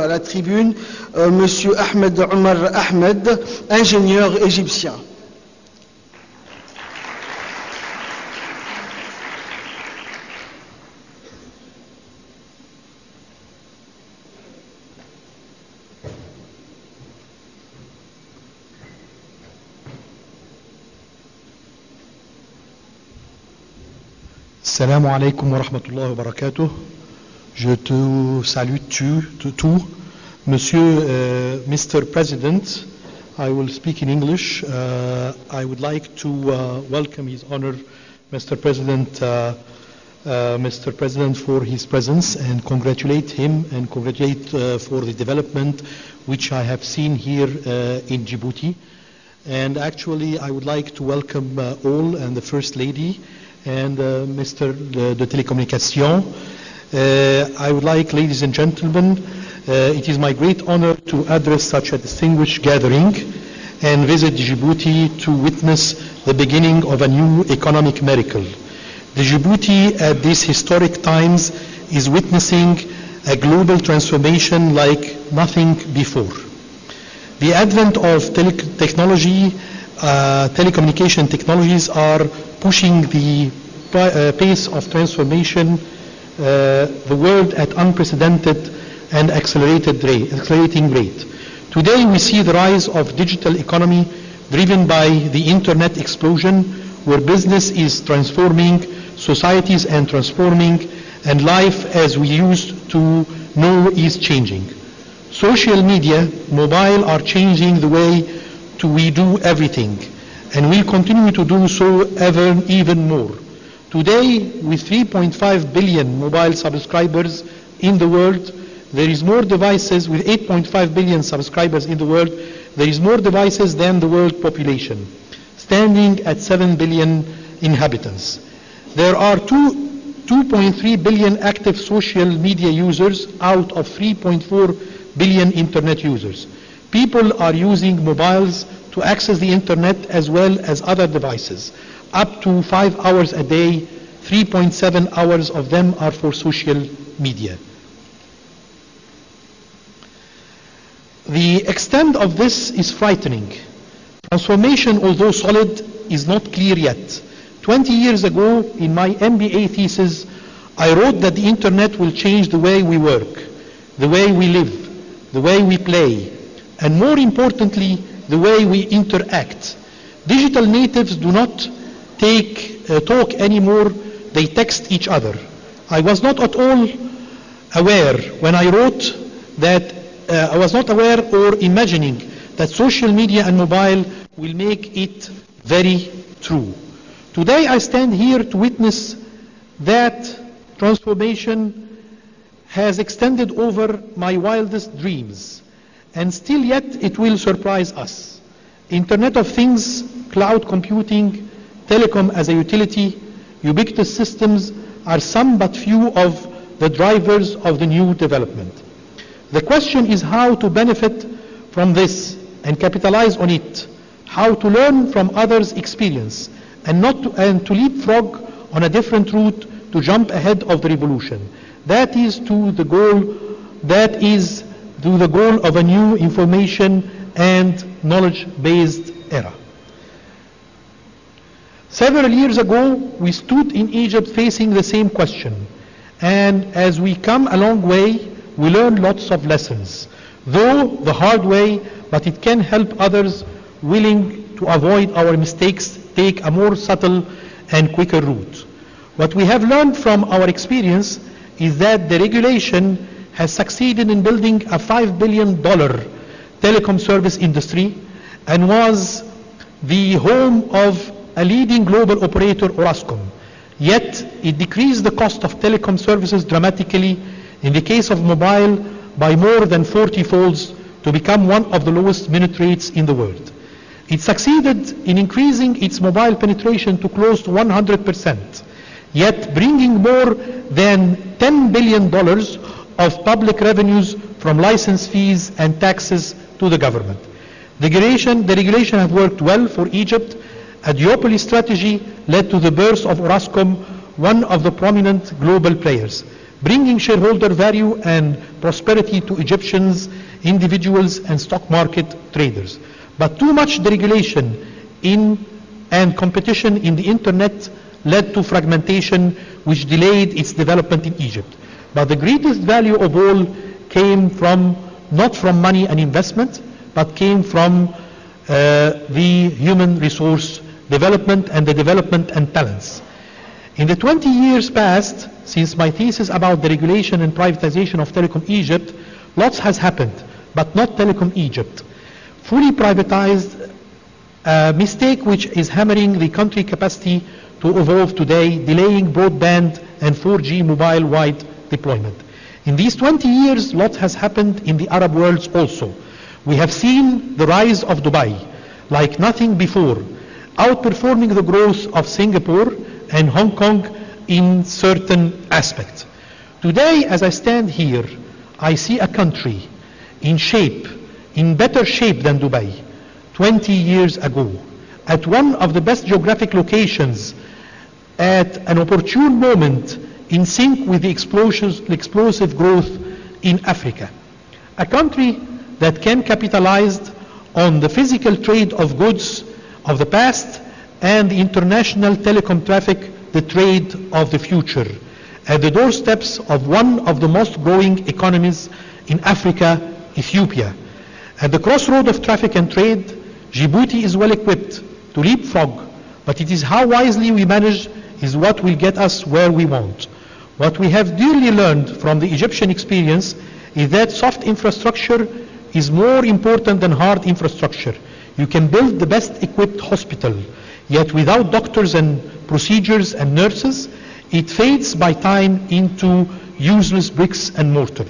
à la tribune Monsieur Ahmed Omar Ahmed, ingénieur égyptien. Assalamu alaikum wa rahmatullahi wa barakatuh. Je te salue tout. Monsieur, Mr. President, I will speak in English. I would like to welcome His Honor, Mr. President, for his presence and congratulate him and congratulate for the development which I have seen here in Djibouti. And actually, I would like to welcome all and the First Lady and Mr. de Télécommunications. I would like, ladies and gentlemen, it is my great honor to address such a distinguished gathering and visit Djibouti to witness the beginning of a new economic miracle. Djibouti at these historic times is witnessing a global transformation like nothing before. The advent of telecommunication technologies are pushing the pace of transformation the world at unprecedented and accelerating rate. Today we see the rise of digital economy driven by the internet explosion, where business is transforming, societies and transforming, and life as we used to know is changing. Social media, mobile are changing the way we do everything, and will continue to do so even more. Today, with 3.5 billion mobile subscribers in the world, there is more devices. With 8.5 billion subscribers in the world, there is more devices than the world population, standing at 7 billion inhabitants. There are 2.3 billion active social media users out of 3.4 billion internet users. People are using mobiles to access the internet as well as other devices. Up to 5 hours a day, 3.7 hours of them are for social media. The extent of this is frightening. Transformation, although solid, is not clear yet. 20 years ago, in my MBA thesis, I wrote that the internet will change the way we work, the way we live, the way we play, and more importantly, the way we interact. Digital natives do not talk anymore, they text each other. I was not at all aware when I wrote that, I was not aware or imagining that social media and mobile will make it very true. Today I stand here to witness that transformation has extended over my wildest dreams, and still yet it will surprise us. Internet of Things, cloud computing, telecom as a utility, ubiquitous systems are some but few of the drivers of the new development. The question is how to benefit from this and capitalize on it, how to learn from others' experience and to leapfrog on a different route to jump ahead of the revolution. That is the goal of a new information and knowledge-based era. Several years ago, we stood in Egypt facing the same question, and as we come a long way, we learn lots of lessons, though the hard way, but it can help others willing to avoid our mistakes take a more subtle and quicker route. What we have learned from our experience is that the regulation has succeeded in building a $5 billion telecom service industry and was the home of a leading global operator, Orascom. Yet, it decreased the cost of telecom services dramatically, in the case of mobile, by more than 40 folds to become one of the lowest minute rates in the world. It succeeded in increasing its mobile penetration to close to 100%, yet bringing more than $10 billion of public revenues from license fees and taxes to the government. The regulation has worked well for Egypt. A duopoly strategy led to the birth of Orascom, one of the prominent global players. bringing shareholder value and prosperity to Egyptians, individuals and stock market traders. But too much deregulation and competition in the internet led to fragmentation, which delayed its development in Egypt. But the greatest value of all came not from money and investment, but came from the human resource development and the development and talents. In the 20 years past, since my thesis about the regulation and privatization of Telecom Egypt, lots has happened, but not Telecom Egypt. Fully privatized, a mistake which is hammering the country capacity to evolve today, delaying broadband and 4G mobile wide deployment. In these 20 years, lots has happened in the Arab world also. We have seen the rise of Dubai like nothing before, outperforming the growth of Singapore and Hong Kong in certain aspects. Today, as I stand here, I see a country in better shape than Dubai 20 years ago, at one of the best geographic locations, at an opportune moment, in sync with the explosive growth in Africa. A country that can capitalize on the physical trade of goods of the past and the international telecom traffic, the trade of the future, at the doorsteps of one of the most growing economies in Africa, Ethiopia. At the crossroad of traffic and trade, Djibouti is well equipped to leapfrog, but it is how wisely we manage is what will get us where we want. What we have dearly learned from the Egyptian experience is that soft infrastructure is more important than hard infrastructure. You can build the best equipped hospital, yet without doctors and procedures and nurses, it fades by time into useless bricks and mortar.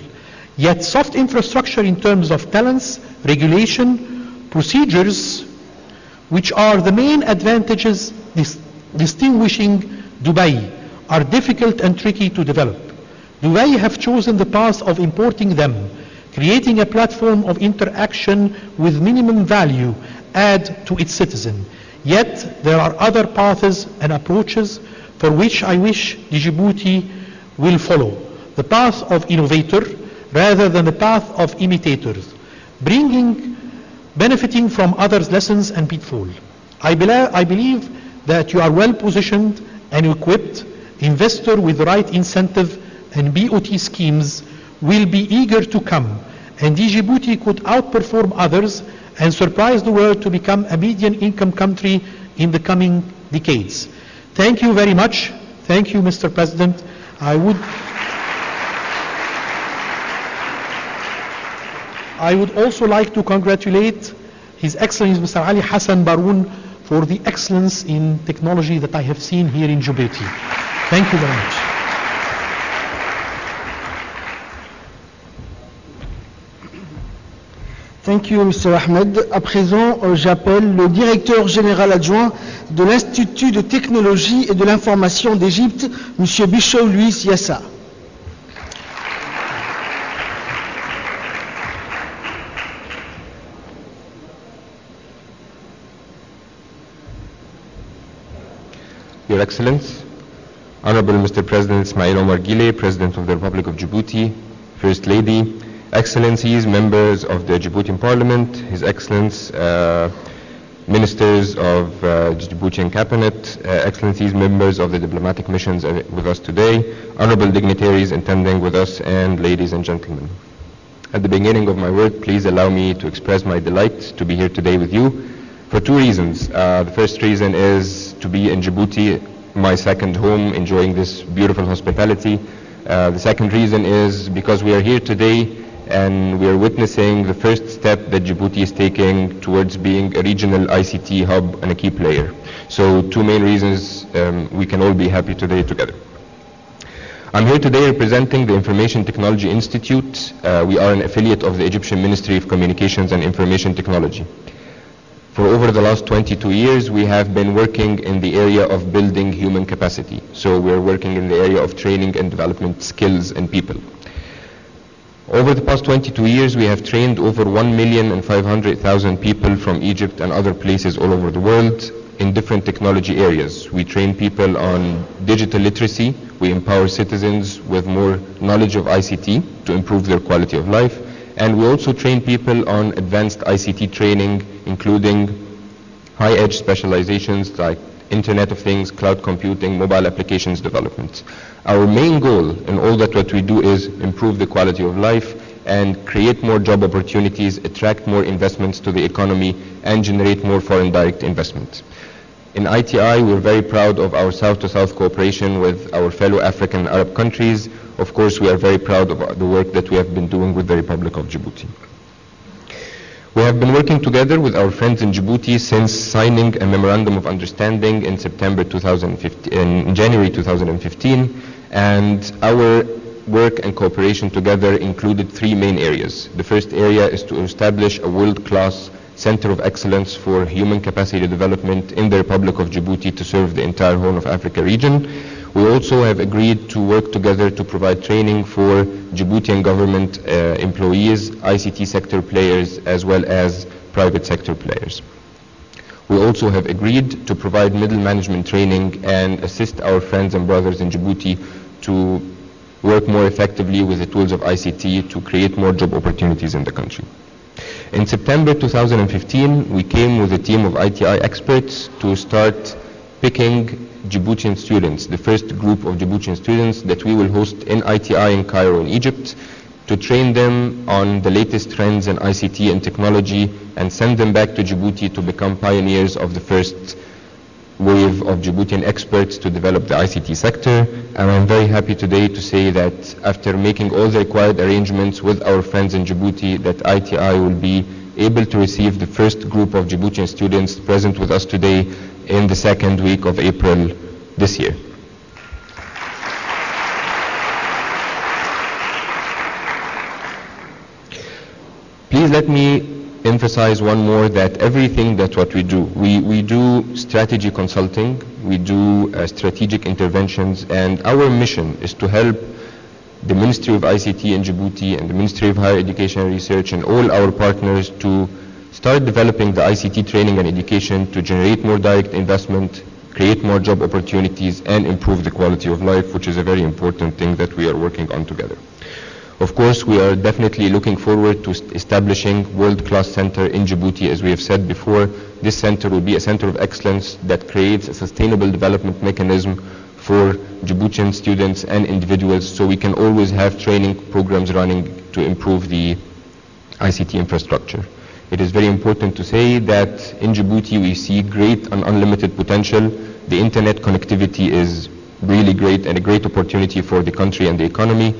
Yet soft infrastructure in terms of talents, regulation, procedures, which are the main advantages distinguishing Dubai, are difficult and tricky to develop. Dubai have chosen the path of importing them, creating a platform of interaction with minimum value add to its citizen. Yet there are other paths and approaches for which I wish Djibouti will follow. The path of innovator rather than the path of imitators, benefiting from others' lessons and pitfall. I believe that you are well positioned and equipped. Investor with the right incentive and BOT schemes will be eager to come, and Djibouti could outperform others and surprise the world to become a median income country in the coming decades. Thank you very much. Thank you, Mr. President. I would also like to congratulate His Excellency Mr. Ali Hassan Baroun for the excellence in technology that I have seen here in Djibouti. Thank you very much. Thank you, Mr. Ahmed. À présent, j'appelle le directeur général adjoint de l'Institut de technologie et de l'information d'Égypte, Monsieur Bishow Louis Yassa. Your Excellence, Honorable Mr. President Ismail Omar Guelleh, President of the Republic of Djibouti, First Lady, Excellencies, members of the Djiboutian Parliament, His Excellence, ministers of Djiboutian Cabinet, Excellencies, members of the diplomatic missions with us today, honorable dignitaries attending with us, and ladies and gentlemen. At the beginning of my work, please allow me to express my delight to be here today with you for two reasons. The first reason is to be in Djibouti, my second home, enjoying this beautiful hospitality. The second reason is because we are here today and we are witnessing the first step that Djibouti is taking towards being a regional ICT hub and a key player. So two main reasons we can all be happy today together. I'm here today representing the Information Technology Institute. We are an affiliate of the Egyptian Ministry of Communications and Information Technology. For over the last 22 years, we have been working in the area of building human capacity. So we're working in the area of training and development skills and people. Over the past 22 years, we have trained over 1,500,000 people from Egypt and other places all over the world in different technology areas. We train people on digital literacy. We empower citizens with more knowledge of ICT to improve their quality of life. And we also train people on advanced ICT training, including high-edge specializations like Internet of Things, cloud computing, mobile applications development. Our main goal in all that what we do is improve the quality of life and create more job opportunities, attract more investments to the economy, and generate more foreign direct investment. In ITI, we're very proud of our South-to-South cooperation with our fellow African and Arab countries. Of course, we are very proud of the work that we have been doing with the Republic of Djibouti. We have been working together with our friends in Djibouti since signing a memorandum of understanding in January 2015, and our work and cooperation together included three main areas. The first area is to establish a world-class Center of Excellence for Human Capacity Development in the Republic of Djibouti to serve the entire Horn of Africa region. We also have agreed to work together to provide training for Djiboutian government employees, ICT sector players, as well as private sector players. We also have agreed to provide middle management training and assist our friends and brothers in Djibouti to work more effectively with the tools of ICT to create more job opportunities in the country. In September 2015, we came with a team of ITI experts to start picking Djiboutian students, the first group of Djiboutian students that we will host in ITI in Cairo in Egypt, to train them on the latest trends in ICT and technology and send them back to Djibouti to become pioneers of the first wave of Djiboutian experts to develop the ICT sector. And I'm very happy today to say that after making all the required arrangements with our friends in Djibouti, that ITI will be able to receive the first group of Djiboutian students present with us today in the second week of April this year. Please let me emphasize one more that everything that what we do, we do strategy consulting, we do strategic interventions, and our mission is to help the Ministry of ICT in Djibouti and the Ministry of Higher Education and Research and all our partners to start developing the ICT training and education to generate more direct investment, create more job opportunities, and improve the quality of life, which is a very important thing that we are working on together. Of course, we are definitely looking forward to establishing world-class center in Djibouti. As we have said before, this center will be a center of excellence that creates a sustainable development mechanism for Djiboutian students and individuals, so we can always have training programs running to improve the ICT infrastructure. It is very important to say that in Djibouti we see great and unlimited potential. The internet connectivity is really great and a great opportunity for the country and the economy.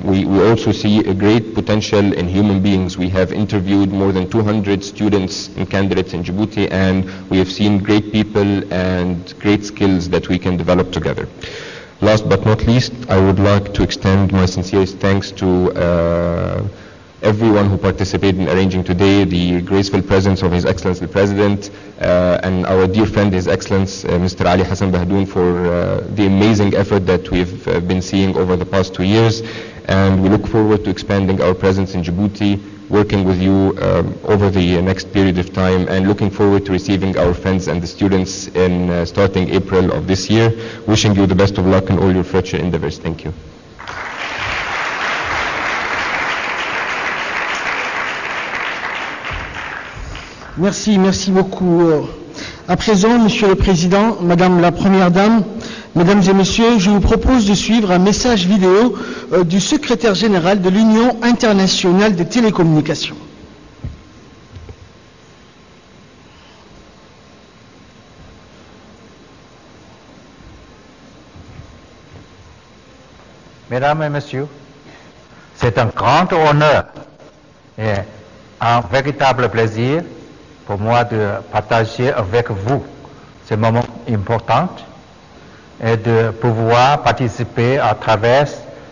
We also see a great potential in human beings. We have interviewed more than 200 students and candidates in Djibouti, and we have seen great people and great skills that we can develop together. Last but not least, I would like to extend my sincerest thanks to everyone who participated in arranging today, the graceful presence of His Excellency the President, and our dear friend His Excellency Mr. Ali Hassan Bahdoun for the amazing effort that we've been seeing over the past 2 years. And we look forward to expanding our presence in Djibouti, working with you over the next period of time, and looking forward to receiving our friends and the students in starting April of this year. Wishing you the best of luck in all your future endeavors. Thank you. Merci, merci beaucoup. À présent, Monsieur le Président, Madame la Première Dame, Mesdames et Messieurs, je vous propose de suivre un message vidéo du Secrétaire général de l'Union internationale des télécommunications. Mesdames et Messieurs, c'est un grand honneur et un véritable plaisir pour moi de partager avec vous ce moment important et de pouvoir participer à travers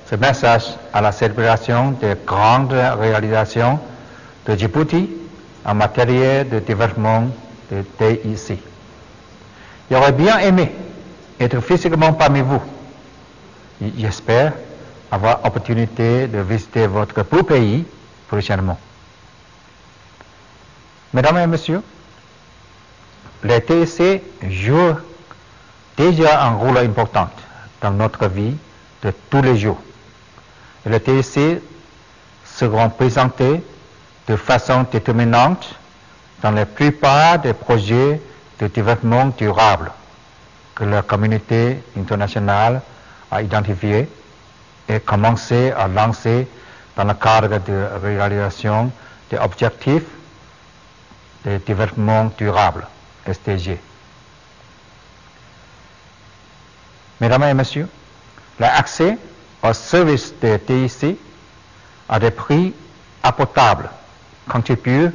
ce message à la célébration des grandes réalisations de Djibouti en matière de développement de TIC. J'aurais bien aimé être physiquement parmi vous. J'espère avoir l'opportunité de visiter votre beau pays prochainement. Mesdames et Messieurs, les TIC jouent déjà un rôle important dans notre vie de tous les jours. Et les TIC seront présentés de façon déterminante dans la plupart des projets de développement durable que la communauté internationale a identifiés et commencé à lancer dans le cadre de réalisation des objectifs de développement durable, SDG. Mesdames et messieurs, l'accès aux services de TIC à des prix abordables contribue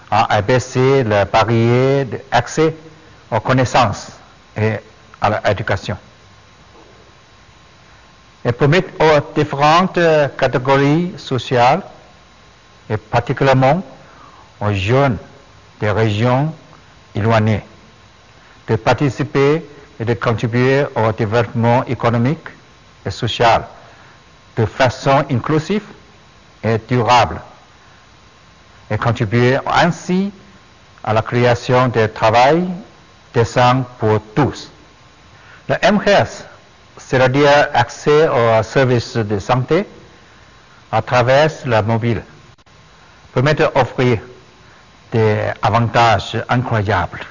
à abaisser la barrière d'accès aux connaissances et à l'éducation. Et permettent aux différentes catégories sociales, et particulièrement aux jeunes des régions éloignées, de participer et de contribuer au développement économique et social de façon inclusive et durable, et contribuer ainsi à la création de travail décent pour tous. Le M-Health, c'est-à-dire accès aux services de santé à travers le mobile, permet d'offrir des avantages incroyables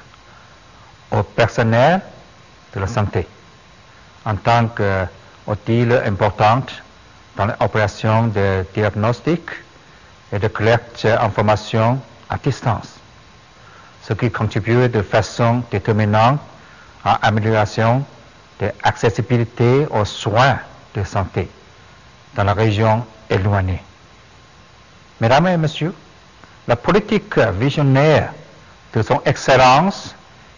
au personnel de la santé en tant qu'outil important dans l'opération de diagnostic et de collecte d'informations à distance, ce qui contribue de façon déterminante à l'amélioration de l'accessibilité aux soins de santé dans la région éloignée. Mesdames et messieurs, la politique visionnaire de son Excellence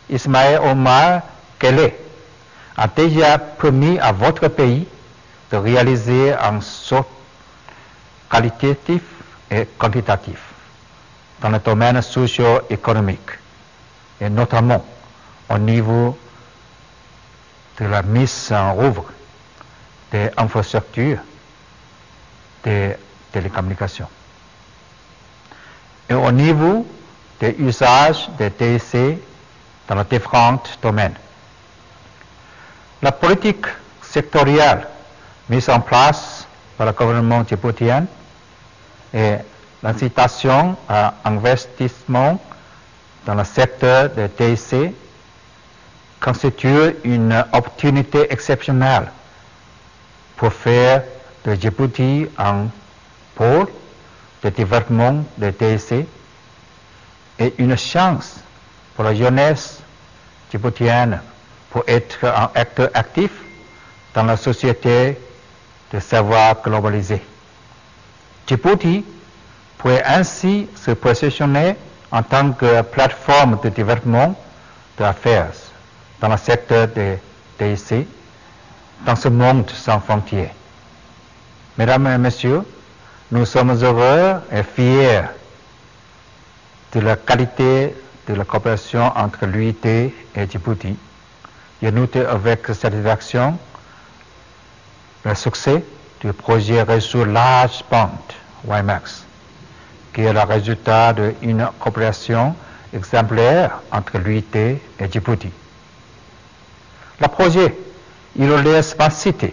Ismaël Omar Guelleh a déjà permis à votre pays de réaliser un saut qualitatif et quantitatif dans le domaine socio-économique et notamment au niveau de la mise en œuvre des infrastructures des télécommunications et au niveau des usages des TIC dans les différents domaines. La politique sectorielle mise en place par le gouvernement djiboutien et l'incitation à investissement dans le secteur des TIC constitue une opportunité exceptionnelle pour faire de Djibouti un pôle de développement des TIC et une chance pour la jeunesse djiboutienne pour être un acteur actif dans la société de savoir globalisé. Djibouti pourrait ainsi se positionner en tant que plateforme de développement d'affaires dans le secteur des TIC, dans ce monde sans frontières. Mesdames et messieurs, nous sommes heureux et fiers de la qualité de la coopération entre l'UIT et Djibouti. Je note avec satisfaction le succès du projet réseau large band WiMAX, qui est le résultat d'une coopération exemplaire entre l'UIT et Djibouti. Le projet Irolais Smart City,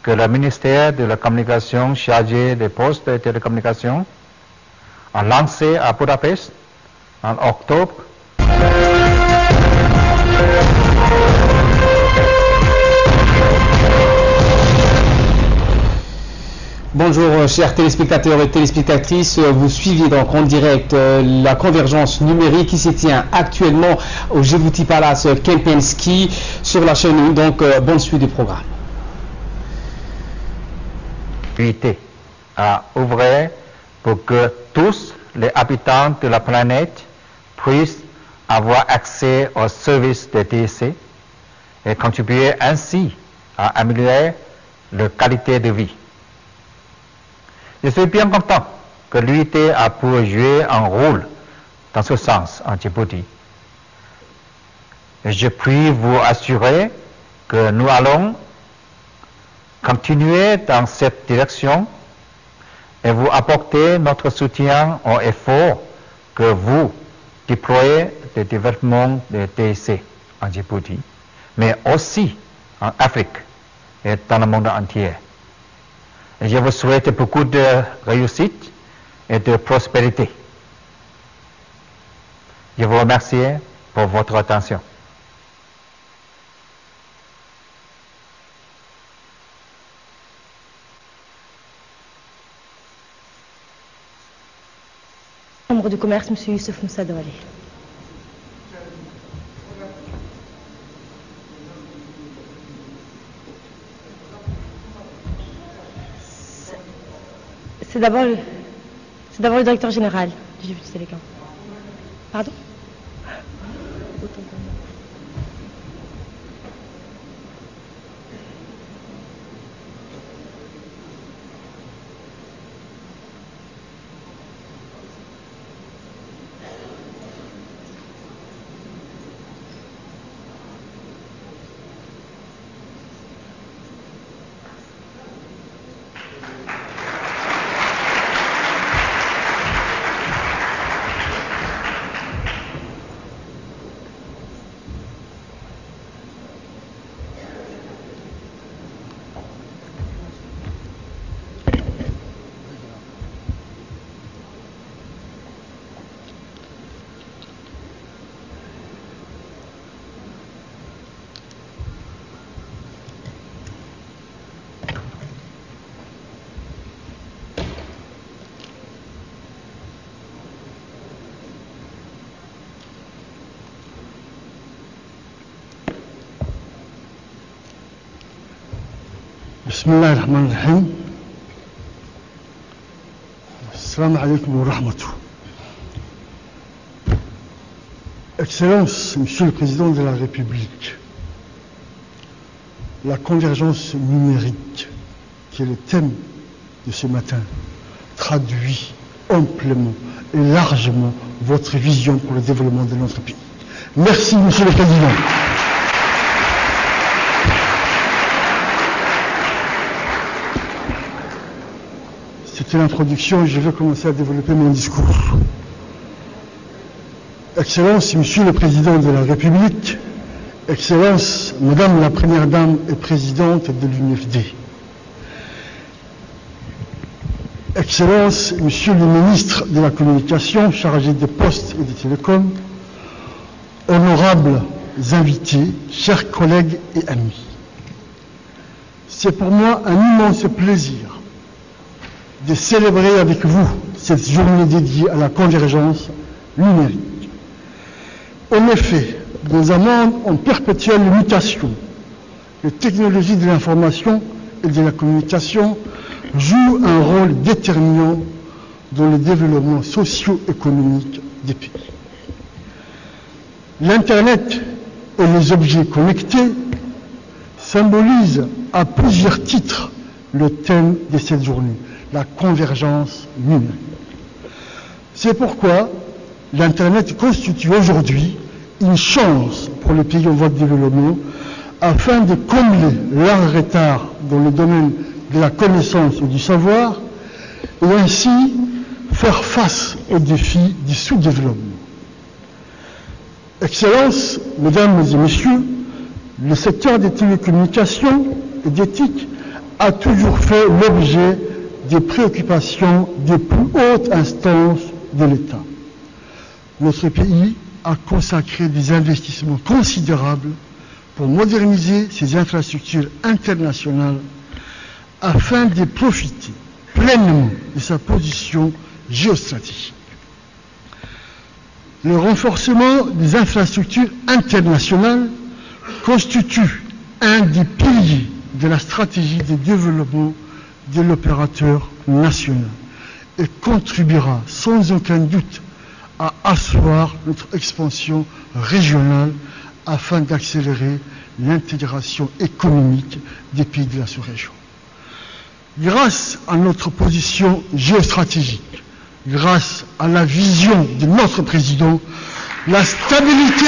que le ministère de la Communication chargé des postes de télécommunications a lancé à Budapest en octobre. Bonjour chers téléspectateurs et téléspectatrices, vous suivez donc en direct la convergence numérique qui se tient actuellement au Djibouti Palace Kempinski sur la chaîne, donc bonne suite du programme. L'UIT a ouvert pour que tous les habitants de la planète puissent avoir accès aux services de TIC et contribuer ainsi à améliorer leur qualité de vie. Je suis bien content que l'UIT a pu jouer un rôle dans ce sens en Djibouti. Et je puis vous assurer que nous allons continuer dans cette direction et vous apporter notre soutien aux efforts que vous déployez de développement de TIC en Djibouti, mais aussi en Afrique et dans le monde entier. Et je vous souhaite beaucoup de réussite et de prospérité. Je vous remercie pour votre attention. Chambre de commerce, M. Youssef Moussa Douali. C'est d'abord le directeur général du Djibouti Télécom. Pardon? Bismillah ar-Rahman ar-Rahim. Assalamu alaikum wa rahmatuh. Excellence, Monsieur le Président de la République, la convergence numérique, qui est le thème de ce matin, traduit amplement et largement votre vision pour le développement de notre pays. Merci, Monsieur le Président. C'était l'introduction et je vais commencer à développer mon discours. Excellence, Monsieur le Président de la République, Excellence, Madame la Première Dame et Présidente de l'UNFD, Excellence, Monsieur le Ministre de la Communication, chargé des postes et des télécoms, honorables invités, chers collègues et amis. C'est pour moi un immense plaisir de célébrer avec vous cette journée dédiée à la convergence numérique. En effet, dans un monde en perpétuelle mutation, les technologies de l'information et de la communication jouent un rôle déterminant dans le développement socio-économique des pays. L'Internet et les objets connectés symbolisent à plusieurs titres le thème de cette journée, la convergence numérique. C'est pourquoi l'Internet constitue aujourd'hui une chance pour les pays en voie de développement afin de combler leur retard dans le domaine de la connaissance et du savoir et ainsi faire face aux défis du sous-développement. Excellence, Mesdames et Messieurs, le secteur des télécommunications et d'éthique a toujours fait l'objet des préoccupations des plus hautes instances de l'État. Notre pays a consacré des investissements considérables pour moderniser ses infrastructures internationales afin de profiter pleinement de sa position géostratégique. Le renforcement des infrastructures internationales constitue un des piliers de la stratégie de développement de l'opérateur national et contribuera sans aucun doute à asseoir notre expansion régionale afin d'accélérer l'intégration économique des pays de la sous-région. Grâce à notre position géostratégique, grâce à la vision de notre président, la stabilité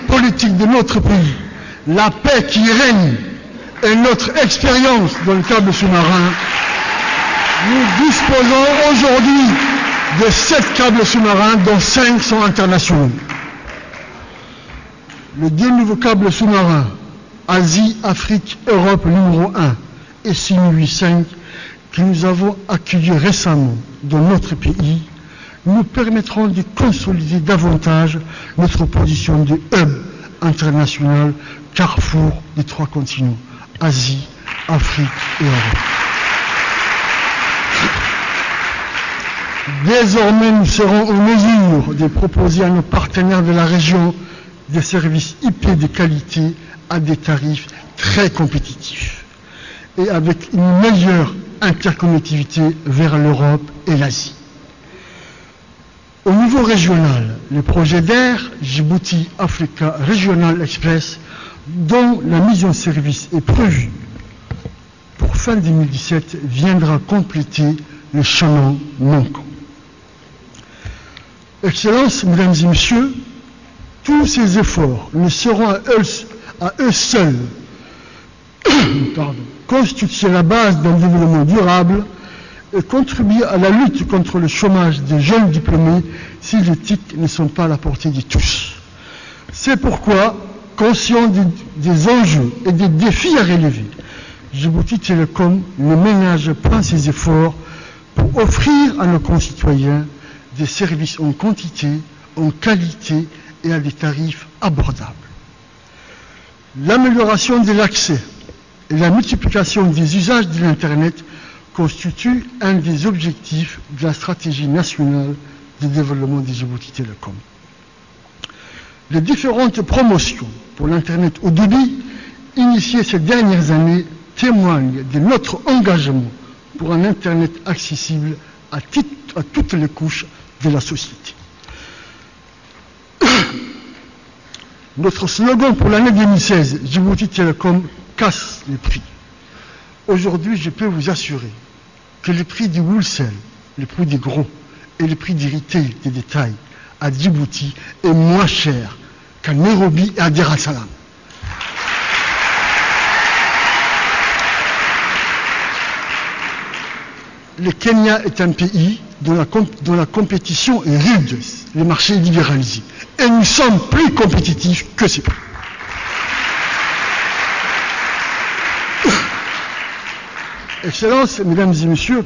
politique de notre pays, la paix qui règne et notre expérience dans le câble sous-marin, Nous disposons aujourd'hui de 7 câbles sous-marins, dont 5 sont internationaux. Les 2 nouveaux câbles sous-marins, Asie, Afrique, Europe numéro 1 et 6085, que nous avons accueillis récemment dans notre pays, nous permettront de consolider davantage notre position de hub international, carrefour des 3 continents, Asie, Afrique et Europe. Désormais, nous serons en mesure de proposer à nos partenaires de la région des services IP de qualité à des tarifs très compétitifs et avec une meilleure interconnectivité vers l'Europe et l'Asie. Au niveau régional, le projet d'AIR Djibouti Africa Regional Express, dont la mise en service est prévue pour fin 2017, viendra compléter le chemin manquant. Excellences, mesdames et messieurs, tous ces efforts ne seront à eux seuls constituer la base d'un développement durable et contribuer à la lutte contre le chômage des jeunes diplômés si les TIC ne sont pas à la portée de tous. C'est pourquoi, conscient des enjeux et des défis à relever, Djibouti Telecom, ne ménage pas ses efforts pour offrir à nos concitoyens des services en quantité, en qualité et à des tarifs abordables. L'amélioration de l'accès et la multiplication des usages de l'Internet constituent un des objectifs de la stratégie nationale de développement de Djibouti Telecom. Les différentes promotions pour l'Internet haut débit initiées ces dernières années témoignent de notre engagement pour un Internet accessible à toutes les couches de la société. Notre slogan pour l'année 2016, Djibouti Telecom casse les prix. Aujourd'hui, je peux vous assurer que le prix du wholesale, le prix des gros et le prix du retail des détails à Djibouti est moins cher qu'à Nairobi et à Dar es Salaam. Le Kenya est un pays dont la compétition est rude, le marché est libéralisé. Et nous sommes plus compétitifs que ces pays. Excellences, mesdames et messieurs,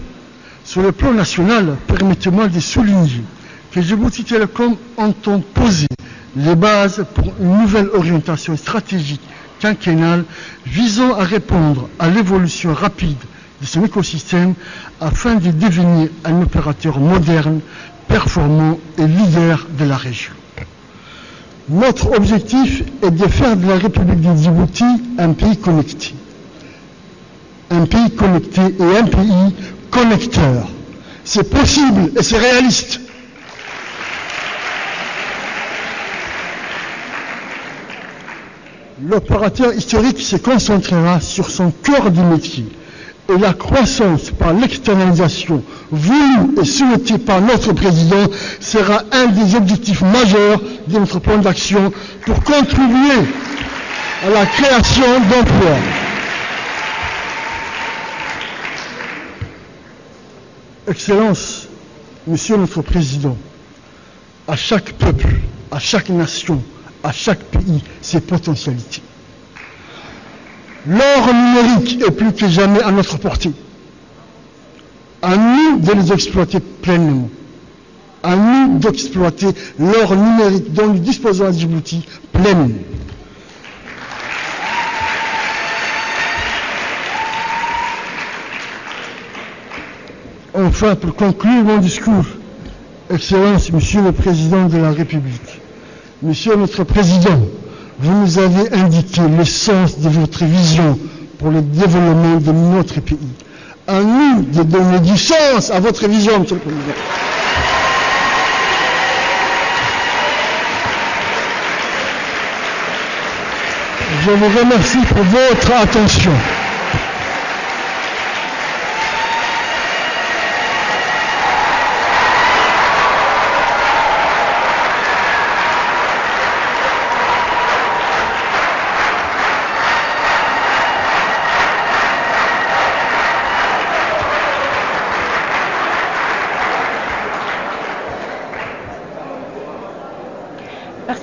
sur le plan national, permettez-moi de souligner que Djibouti Telecom entend poser les bases pour une nouvelle orientation stratégique quinquennale visant à répondre à l'évolution rapide de son écosystème afin de devenir un opérateur moderne, performant et leader de la région. Notre objectif est de faire de la République de Djibouti un pays connecté. Un pays connecté et un pays connecteur. C'est possible et c'est réaliste. L'opérateur historique se concentrera sur son cœur de métier et la croissance par l'externalisation voulue et souhaitée par notre président sera un des objectifs majeurs de notre plan d'action pour contribuer à la création d'emplois. Excellences, Monsieur notre Président, à chaque peuple, à chaque nation, à chaque pays, ses potentialités. L'or numérique est plus que jamais à notre portée. À nous de les exploiter pleinement. À nous d'exploiter l'or numérique dont nous disposons à Djibouti pleinement. Enfin, pour conclure mon discours, Excellence, Monsieur le Président de la République, Monsieur notre Président, vous nous avez indiqué le sens de votre vision pour le développement de notre pays. À nous de donner du sens à votre vision, Monsieur le Président. Je vous remercie pour votre attention.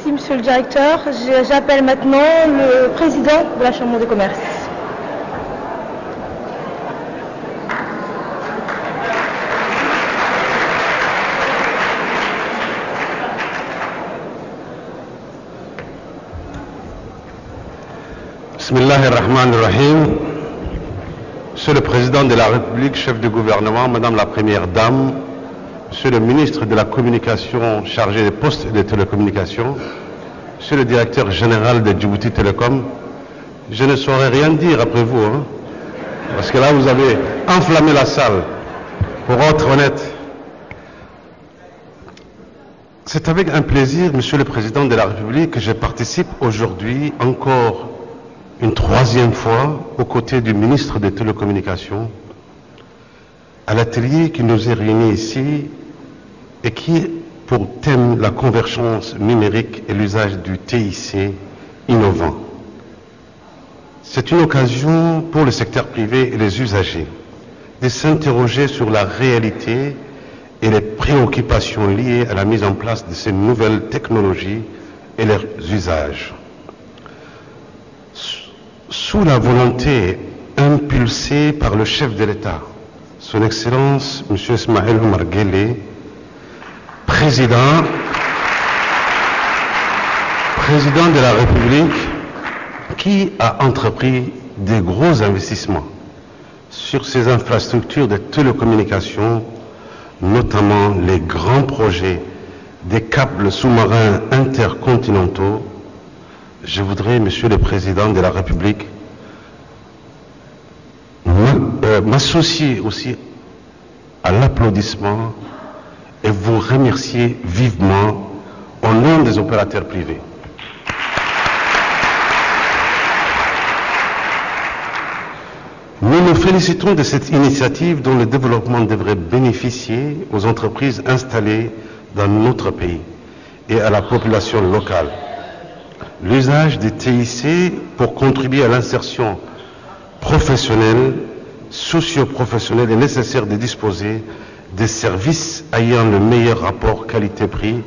Merci, Monsieur le Directeur. J'appelle maintenant le Président de la Chambre de commerce. Bismillahirrahmanirrahim. Monsieur le Président de la République, chef du gouvernement, Madame la Première Dame, Monsieur le Ministre de la Communication chargé des postes et des télécommunications, Monsieur le Directeur général de Djibouti Télécom, je ne saurais rien dire après vous, hein, parce que là vous avez enflammé la salle. Pour être honnête, c'est avec un plaisir, Monsieur le Président de la République, que je participe aujourd'hui encore une troisième fois aux côtés du ministre des Télécommunications à l'atelier qui nous est réuni ici et qui a pour thème la convergence numérique et l'usage du TIC innovant. C'est une occasion pour le secteur privé et les usagers de s'interroger sur la réalité et les préoccupations liées à la mise en place de ces nouvelles technologies et leurs usages. Sous la volonté impulsée par le chef de l'État, Son Excellence M. Ismaël Omar Guelleh, président de la République, qui a entrepris des gros investissements sur ces infrastructures de télécommunications, notamment les grands projets des câbles sous-marins intercontinentaux. Je voudrais, Monsieur le Président de la République, m'associer aussi à l'applaudissement et vous remercier vivement au nom des opérateurs privés. Nous nous félicitons de cette initiative dont le développement devrait bénéficier aux entreprises installées dans notre pays et à la population locale. L'usage des TIC pour contribuer à l'insertion professionnelle, socio-professionnelle est nécessaire de disposer des services ayant le meilleur rapport qualité-prix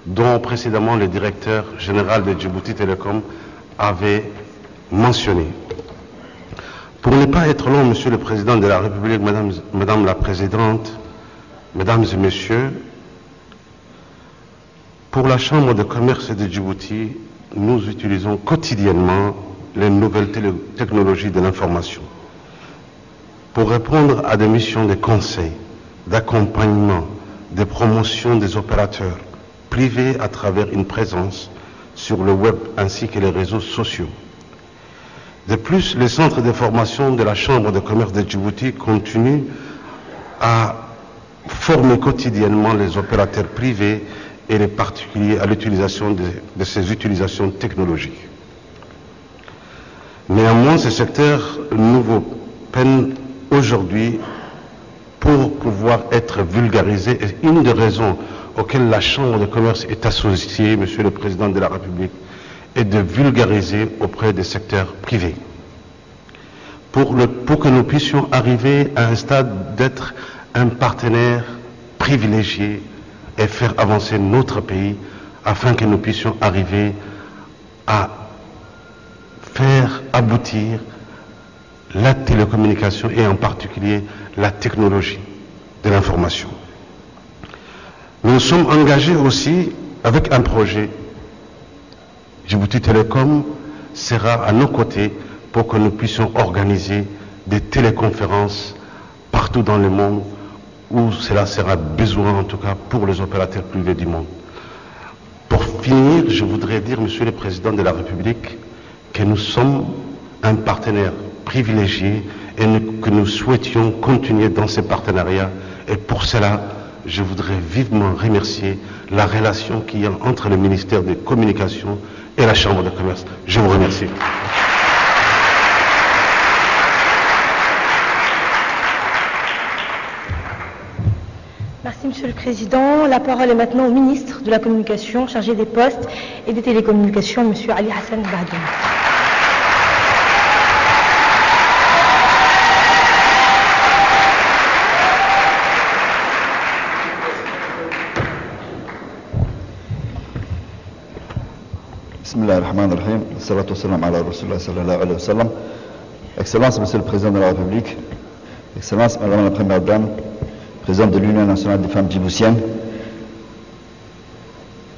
dont précédemment le directeur général de Djibouti Télécom avait mentionné. Pour ne pas être long, Monsieur le Président de la République, Madame la Présidente, Mesdames et Messieurs, pour la Chambre de commerce de Djibouti, nous utilisons quotidiennement les nouvelles technologies de l'information pour répondre à des missions de conseil, d'accompagnement, de promotion des opérateurs privés à travers une présence sur le web ainsi que les réseaux sociaux. De plus, les centres de formation de la Chambre de commerce de Djibouti continuent à former quotidiennement les opérateurs privés et les particuliers à l'utilisation de ces utilisations technologiques. Néanmoins, ce secteur nouveau peine aujourd'hui pour pouvoir être vulgarisé. Et une des raisons auxquelles la Chambre de commerce est associée, Monsieur le Président de la République, est de vulgariser auprès des secteurs privés. Pour que nous puissions arriver à un stade d'être un partenaire privilégié et faire avancer notre pays afin que nous puissions arriver à faire aboutir la télécommunication et en particulier la technologie de l'information. Nous nous sommes engagés aussi avec un projet. Djibouti Télécom sera à nos côtés pour que nous puissions organiser des téléconférences partout dans le monde où cela sera besoin, en tout cas pour les opérateurs privés du monde. Pour finir, je voudrais dire, Monsieur le Président de la République, que nous sommes un partenaire privilégié et que nous souhaitions continuer dans ces partenariats. Et pour cela, je voudrais vivement remercier la relation qu'il y a entre le ministère des Communications et la Chambre de commerce. Je vous remercie. Merci, Monsieur le Président. La parole est maintenant au ministre de la Communication, chargé des postes et des télécommunications, Monsieur Ali Hassan Bahdoun. Bismillahirrahmanirrahim. Salatu wassalam ala Rasulullah sallallahu alayhi wa sallam. Excellence, Monsieur le Président de la République. Excellence, Madame la Première Dame, Présidente de l'Union nationale des femmes djiboutiennes.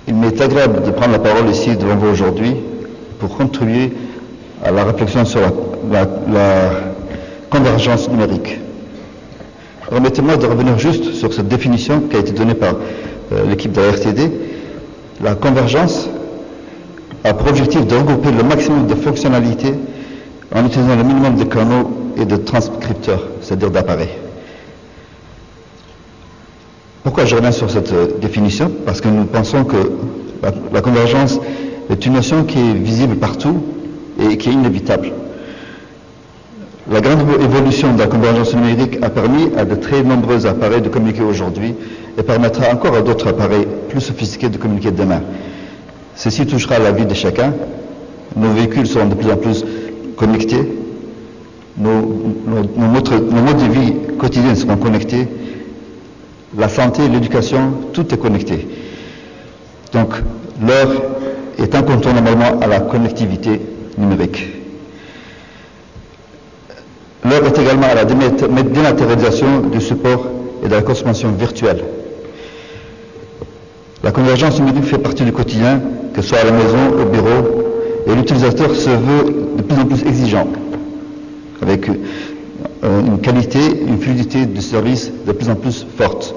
Il m'est agréable de prendre la parole ici devant vous aujourd'hui pour contribuer à la réflexion sur la convergence numérique. Permettez-moi de revenir juste sur cette définition qui a été donnée par l'équipe de la RTD. La convergence a pour objectif de regrouper le maximum de fonctionnalités en utilisant le minimum de canaux et de transcripteurs, c'est-à-dire d'appareils. Pourquoi je reviens sur cette définition? Parce que nous pensons que la convergence est une notion qui est visible partout et qui est inévitable. La grande évolution de la convergence numérique a permis à de très nombreux appareils de communiquer aujourd'hui et permettra encore à d'autres appareils plus sophistiqués de communiquer demain. Ceci touchera la vie de chacun. Nos véhicules seront de plus en plus connectés. Nos modes de vie quotidiens seront connectés. La santé, l'éducation, tout est connecté. Donc, l'heure est incontournablement à la connectivité numérique. L'heure est également à la dématérialisation du support et de la consommation virtuelle. La convergence numérique fait partie du quotidien, que ce soit à la maison, au bureau, et l'utilisateur se veut de plus en plus exigeant, avec une qualité, une fluidité de service de plus en plus forte.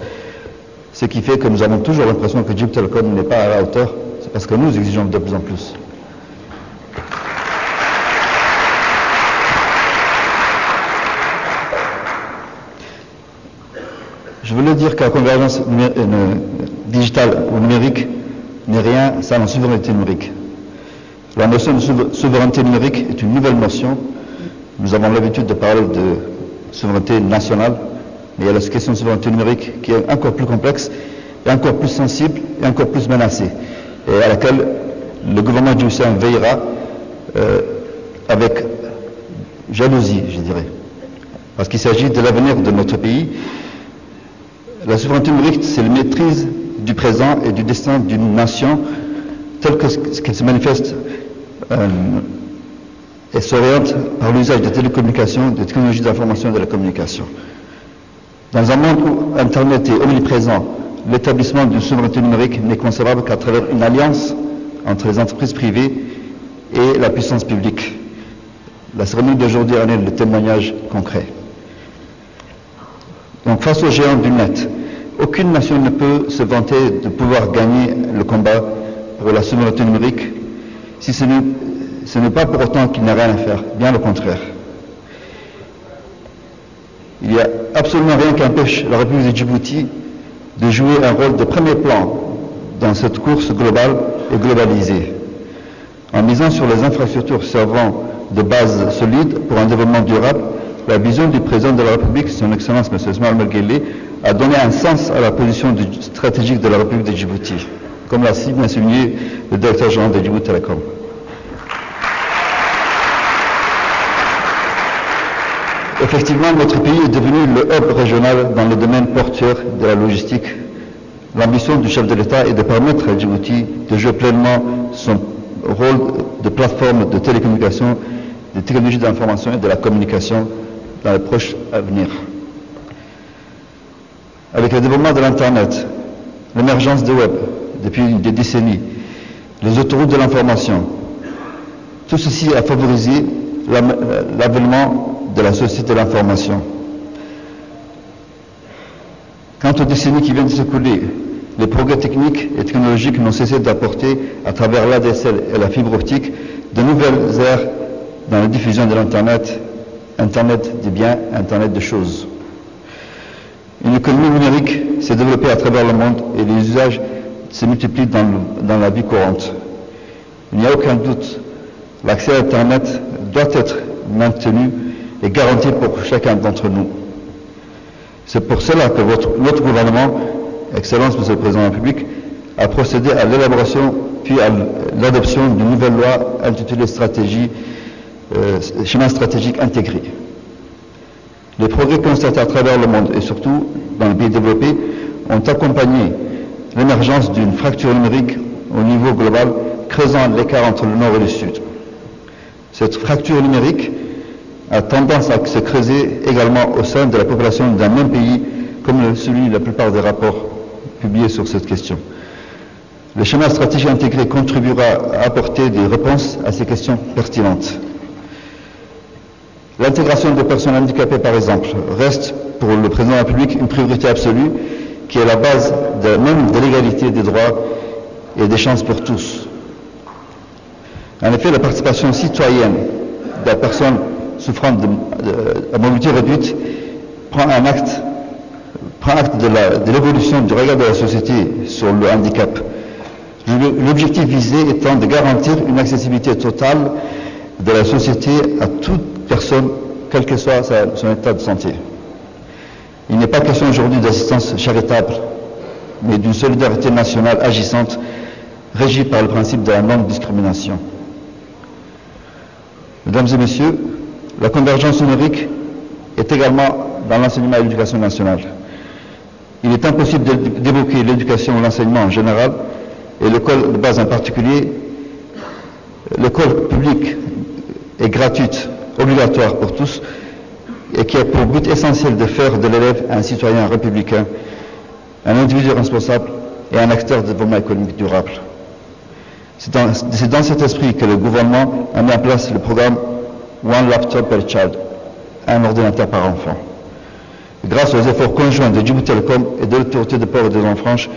Ce qui fait que nous avons toujours l'impression que Djibouti Telecom n'est pas à la hauteur, c'est parce que nous exigeons de plus en plus. Je voulais dire que la convergence digitale ou numérique n'est rien sans la souveraineté numérique. La notion de souveraineté numérique est une nouvelle notion. Nous avons l'habitude de parler de souveraineté nationale, mais il y a la question de souveraineté numérique qui est encore plus complexe, et encore plus sensible, et encore plus menacée, et à laquelle le gouvernement djiboutien veillera avec jalousie, je dirais. Parce qu'il s'agit de l'avenir de notre pays. La souveraineté numérique, c'est la maîtrise du présent et du destin d'une nation telle qu'elle se manifeste et s'oriente par l'usage des télécommunications, des technologies d'information et de la communication. Dans un monde où Internet est omniprésent, l'établissement d'une souveraineté numérique n'est concevable qu'à travers une alliance entre les entreprises privées et la puissance publique. La cérémonie d'aujourd'hui en est le témoignage concret. Donc face aux géants du net, aucune nation ne peut se vanter de pouvoir gagner le combat pour la souveraineté numérique si ce n'est pas pour autant qu'il n'y a rien à faire, bien au contraire. Il n'y a absolument rien qui empêche la République de Djibouti de jouer un rôle de premier plan dans cette course globale et globalisée, en misant sur les infrastructures servant de base solide pour un développement durable. La vision du président de la République, son Excellence M. Ismaël Merguele, a donné un sens à la position stratégique de la République de Djibouti, comme l'a si bien souligné le directeur général de Djibouti Telecom. Effectivement, notre pays est devenu le hub régional dans le domaine portuaire de la logistique. L'ambition du chef de l'État est de permettre à Djibouti de jouer pleinement son rôle de plateforme de télécommunication, des technologies d'information et de la communication dans les proches avenir. Avec le développement de l'Internet, l'émergence des web depuis des décennies, les autoroutes de l'information, tout ceci a favorisé l'avènement de la société de l'information. Quant aux décennies qui viennent de s'écouler, les progrès techniques et technologiques n'ont cessé d'apporter, à travers l'ADSL et la fibre optique, de nouvelles ères dans la diffusion de l'Internet, Internet des biens, Internet des choses. Une économie numérique s'est développée à travers le monde et les usages se multiplient dans la vie courante. Il n'y a aucun doute, l'accès à Internet doit être maintenu et garanti pour chacun d'entre nous. C'est pour cela que notre gouvernement, Excellence Monsieur le Président de la République, a procédé à l'élaboration puis à l'adoption d'une nouvelle loi intitulée Schéma stratégique intégré. Les progrès constatés à travers le monde et surtout dans les pays développés ont accompagné l'émergence d'une fracture numérique au niveau global, creusant l'écart entre le nord et le sud. Cette fracture numérique a tendance à se creuser également au sein de la population d'un même pays, comme le soulignent la plupart des rapports publiés sur cette question. Le schéma stratégique intégré contribuera à apporter des réponses à ces questions pertinentes. L'intégration des personnes handicapées, par exemple, reste pour le président de la République une priorité absolue qui est la base même de l'égalité des droits et des chances pour tous. En effet, la participation citoyenne des personnes souffrant de mobilité réduite prend acte de l'évolution du regard de la société sur le handicap. L'objectif visé étant de garantir une accessibilité totale de la société à toute personne, quel que soit son état de santé. Il n'est pas question aujourd'hui d'assistance charitable, mais d'une solidarité nationale agissante, régie par le principe de la non-discrimination. Mesdames et messieurs, la convergence numérique est également dans l'enseignement et l'éducation nationale. Il est impossible d'évoquer l'éducation et l'enseignement en général, et l'école de base en particulier. L'école publique est gratuite, obligatoire pour tous, et qui a pour but essentiel de faire de l'élève un citoyen républicain, un individu responsable et un acteur de développement économique durable. C'est dans cet esprit que le gouvernement a mis en place le programme One Laptop per Child, un ordinateur par enfant. Grâce aux efforts conjoints de Djibouti Telecom et de l'autorité de Port et de Zone-Franche,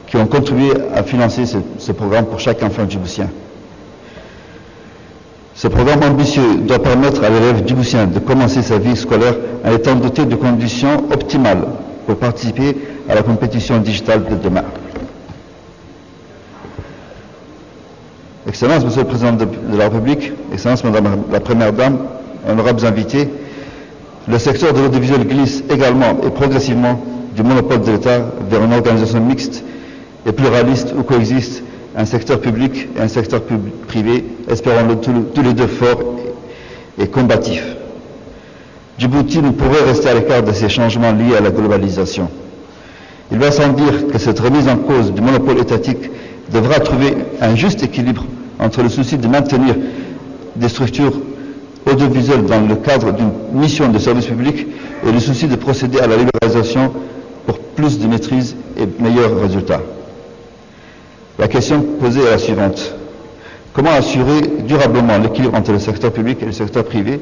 qui ont contribué à financer ce programme pour chaque enfant djiboutien. Ce programme ambitieux doit permettre à l'élève djiboutien de commencer sa vie scolaire en étant doté de conditions optimales pour participer à la compétition digitale de demain. Excellences, Monsieur le Président de la République, Excellences, Madame la Première Dame, honorables invités, le secteur de l'audiovisuel glisse également et progressivement du monopole de l'État vers une organisation mixte et pluraliste où coexistent un secteur public et un secteur privé, espérons-le tous les deux forts et combatifs. Djibouti ne pourrait rester à l'écart de ces changements liés à la globalisation. Il va sans dire que cette remise en cause du monopole étatique devra trouver un juste équilibre entre le souci de maintenir des structures audiovisuelles dans le cadre d'une mission de service public et le souci de procéder à la libéralisation pour plus de maîtrise et meilleurs résultats. La question posée est la suivante. Comment assurer durablement l'équilibre entre le secteur public et le secteur privé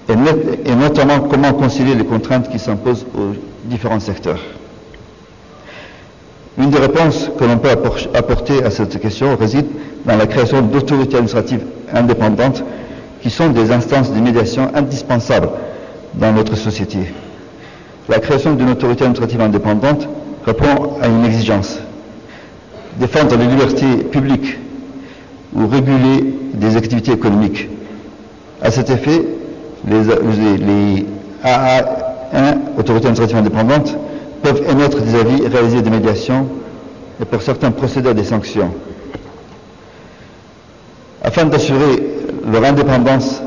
et notamment comment concilier les contraintes qui s'imposent aux différents secteurs? Une des réponses que l'on peut apporter à cette question réside dans la création d'autorités administratives indépendantes qui sont des instances de médiation indispensables dans notre société. La création d'une autorité administrative indépendante répond à une exigence: défendre les libertés publiques ou réguler des activités économiques. À cet effet, les AA1, autorités administratives indépendantes, peuvent émettre des avis, réaliser des médiations et pour certains procéder à des sanctions. Afin d'assurer leur indépendance,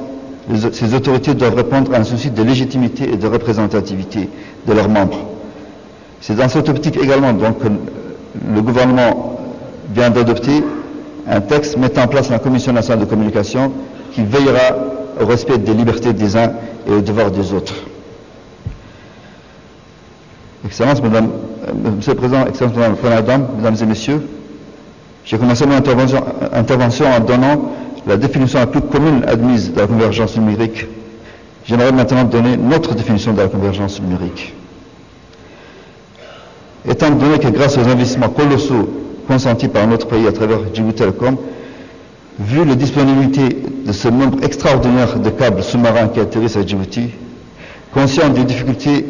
ces autorités doivent répondre à un souci de légitimité et de représentativité de leurs membres. C'est dans cette optique également donc que le gouvernement vient d'adopter un texte mettant en place la Commission nationale de communication qui veillera au respect des libertés des uns et aux devoirs des autres. Excellences, Monsieur le Président, Excellences, Madame la Première Dame, Mesdames et Messieurs, j'ai commencé mon intervention en donnant la définition la plus commune admise de la convergence numérique. J'aimerais maintenant donner notre définition de la convergence numérique. Étant donné que grâce aux investissements colossaux consentis par notre pays à travers Djibouti Telecom, vu la disponibilité de ce nombre extraordinaire de câbles sous-marins qui atterrissent à Djibouti, conscient des difficultés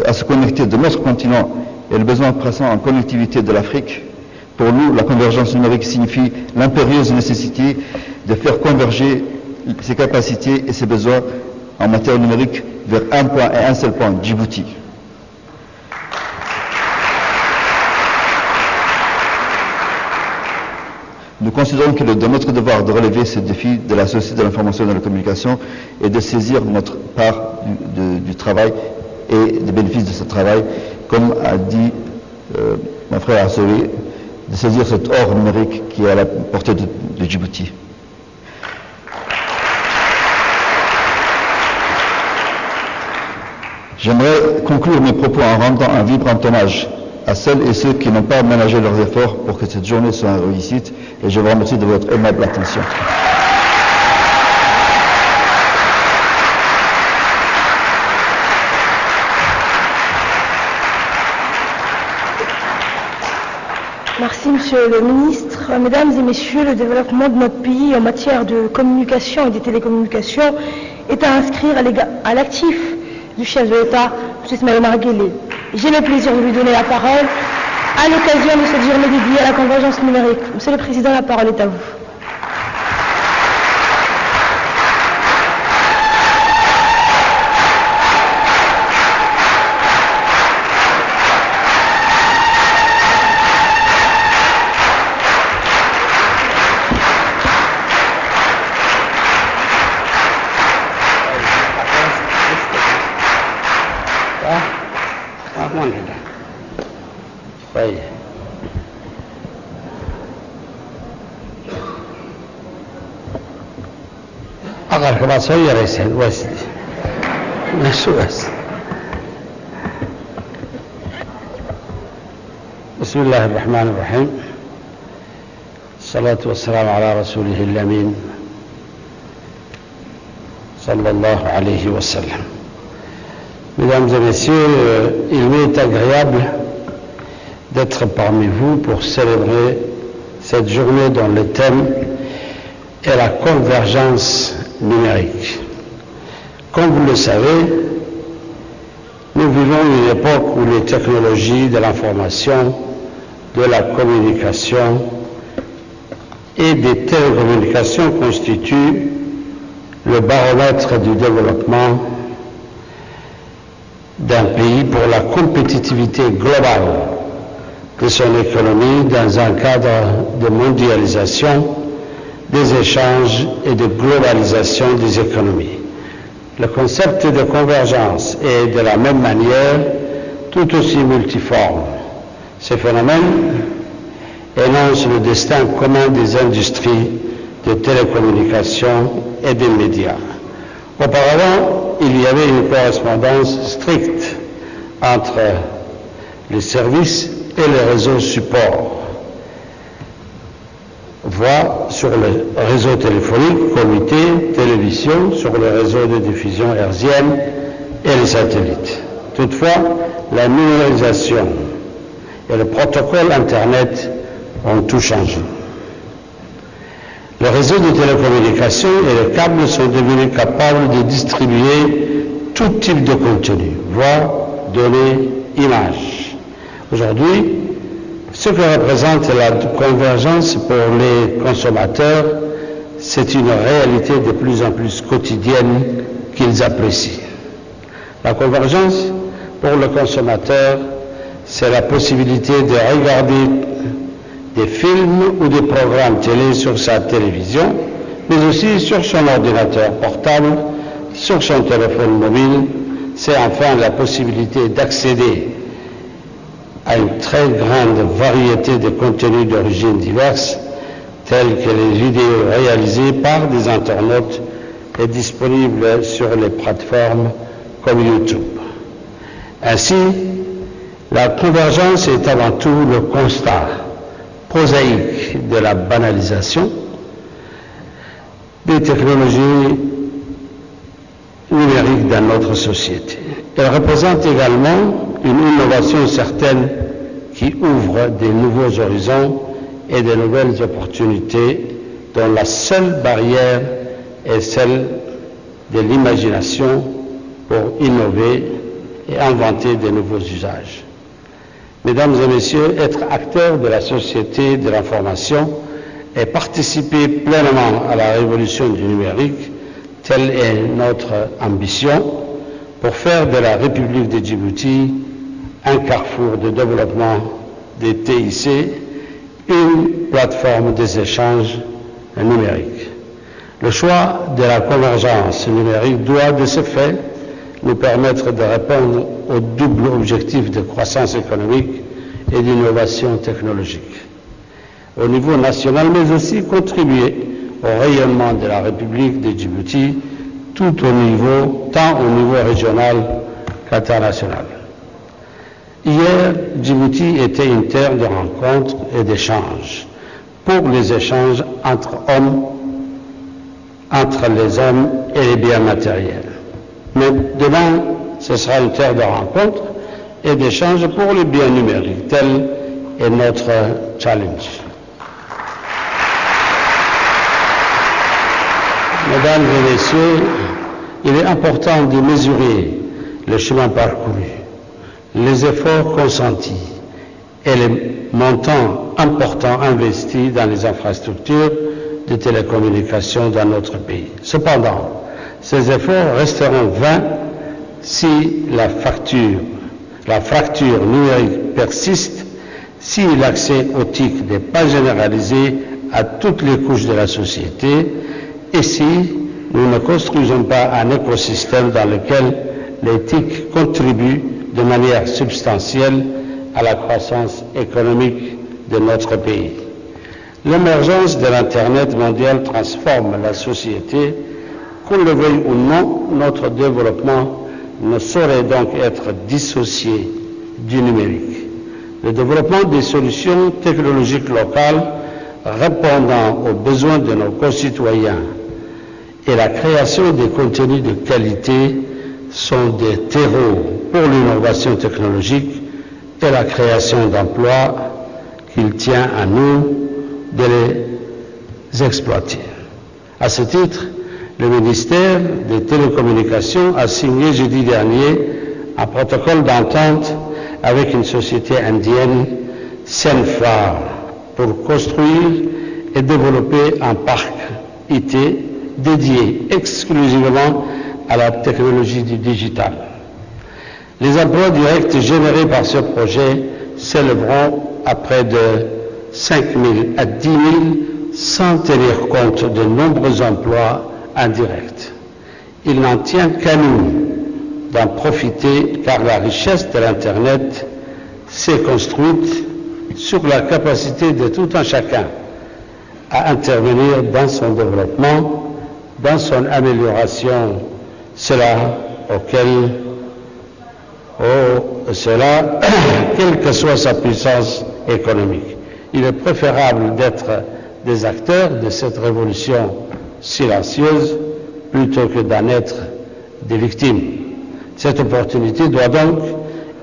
à se connecter de notre continent et le besoin pressant en connectivité de l'Afrique, pour nous, la convergence numérique signifie l'impérieuse nécessité de faire converger ses capacités et ses besoins en matière numérique vers un point et un seul point, Djibouti. Nous considérons qu'il est de notre devoir de relever ce défi de la société de l'information et de la communication et de saisir notre part du travail et des bénéfices de ce travail, comme a dit mon frère Assori, de saisir cet or numérique qui est à la portée de Djibouti. J'aimerais conclure mes propos en rendant un vibrant hommage à celles et ceux qui n'ont pas ménagé leurs efforts pour que cette journée soit une réussite, et je vous remercie de votre aimable attention. Merci, Monsieur le Ministre. Mesdames et Messieurs, le développement de notre pays en matière de communication et de télécommunications est à inscrire à l'actif du chef de l'État, M. Ismaël Omar Guelleh. J'ai le plaisir de lui donner la parole à l'occasion de cette journée dédiée à la convergence numérique. Monsieur le Président, la parole est à vous. أقل كما صير يسهل واسد نشو بس بسم الله الرحمن الرحيم الصلاة والسلام على رسوله الأمين صلى الله عليه وسلم. Mesdames et messieurs, il m'est agréable d'être parmi vous pour célébrer cette journée dont le thème est la convergence numérique. Comme vous le savez, nous vivons une époque où les technologies de l'information, de la communication et des télécommunications constituent le baromètre du développement d'un pays pour la compétitivité globale de son économie dans un cadre de mondialisation des échanges et de globalisation des économies. Le concept de convergence est de la même manière tout aussi multiforme. Ce phénomène énonce le destin commun des industries de télécommunications et des médias. Auparavant, il y avait une correspondance stricte entre les services et les réseaux supports, voire sur le réseau téléphonique, comité, télévision, sur le réseau de diffusion hertzienne et les satellites. Toutefois, la numérisation et le protocole Internet ont tout changé. Le réseau de télécommunications et les câbles sont devenus capables de distribuer tout type de contenu, voire données, images. Aujourd'hui, ce que représente la convergence pour les consommateurs, c'est une réalité de plus en plus quotidienne qu'ils apprécient. La convergence pour le consommateur, c'est la possibilité de regarder des films ou des programmes télé sur sa télévision, mais aussi sur son ordinateur portable, sur son téléphone mobile. C'est enfin la possibilité d'accéder à une très grande variété de contenus d'origine diverses, tels que les vidéos réalisées par des internautes et disponibles sur les plateformes comme YouTube. Ainsi, la convergence est avant tout le constat prosaïque de la banalisation des technologies numériques dans notre société. Elle représente également une innovation certaine qui ouvre de nouveaux horizons et de nouvelles opportunités dont la seule barrière est celle de l'imagination pour innover et inventer de nouveaux usages. Mesdames et messieurs, être acteurs de la société de l'information et participer pleinement à la révolution du numérique, telle est notre ambition pour faire de la République de Djibouti un carrefour de développement des TIC, une plateforme des échanges numériques. Le choix de la convergence numérique doit de ce fait nous permettre de répondre au double objectif de croissance économique et d'innovation technologique. au niveau national, mais aussi contribuer au rayonnement de la République de Djibouti, tant au niveau régional qu'international. Hier, Djibouti était une terre de rencontres et d'échanges, pour les échanges entre les hommes et les biens matériels. Mais demain, ce sera une terre de rencontres et d'échanges pour les biens numériques. Tel est notre challenge. Mesdames et messieurs, il est important de mesurer le chemin parcouru, les efforts consentis et les montants importants investis dans les infrastructures de télécommunications dans notre pays. Cependant, ces efforts resteront vains si la fracture numérique persiste, si l'accès au TIC n'est pas généralisé à toutes les couches de la société et si nous ne construisons pas un écosystème dans lequel les TIC contribuent de manière substantielle à la croissance économique de notre pays. L'émergence de l'Internet mondial transforme la société. Qu'on le veuille ou non, notre développement ne saurait donc être dissocié du numérique. Le développement des solutions technologiques locales répondant aux besoins de nos concitoyens et la création des contenus de qualité sont des terreaux pour l'innovation technologique et la création d'emplois qu'il tient à nous de les exploiter. À ce titre, le ministère des Télécommunications a signé jeudi dernier un protocole d'entente avec une société indienne, Senfar, pour construire et développer un parc IT dédié exclusivement à la technologie du digital. Les emplois directs générés par ce projet s'élèveront à près de 5 000 à 10 000 sans tenir compte de nombreux emplois indirects. Il n'en tient qu'à nous d'en profiter car la richesse de l'Internet s'est construite sur la capacité de tout un chacun à intervenir dans son développement, dans son amélioration, quelle que soit sa puissance économique. Il est préférable d'être des acteurs de cette révolution silencieuse plutôt que d'en être des victimes. Cette opportunité doit donc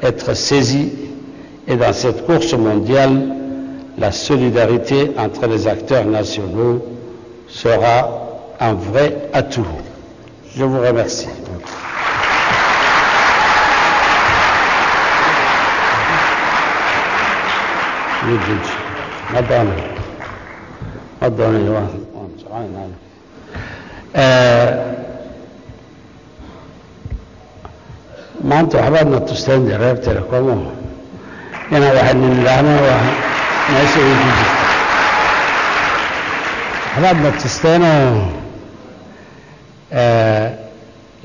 être saisie et dans cette course mondiale, la solidarité entre les acteurs nationaux sera un vrai atout. Je vous remercie. maanta waxbaadna tusteen reer telecomo inaan waxaynu nidhaahno meesha ay ku jirto waxbaadna tusteenoo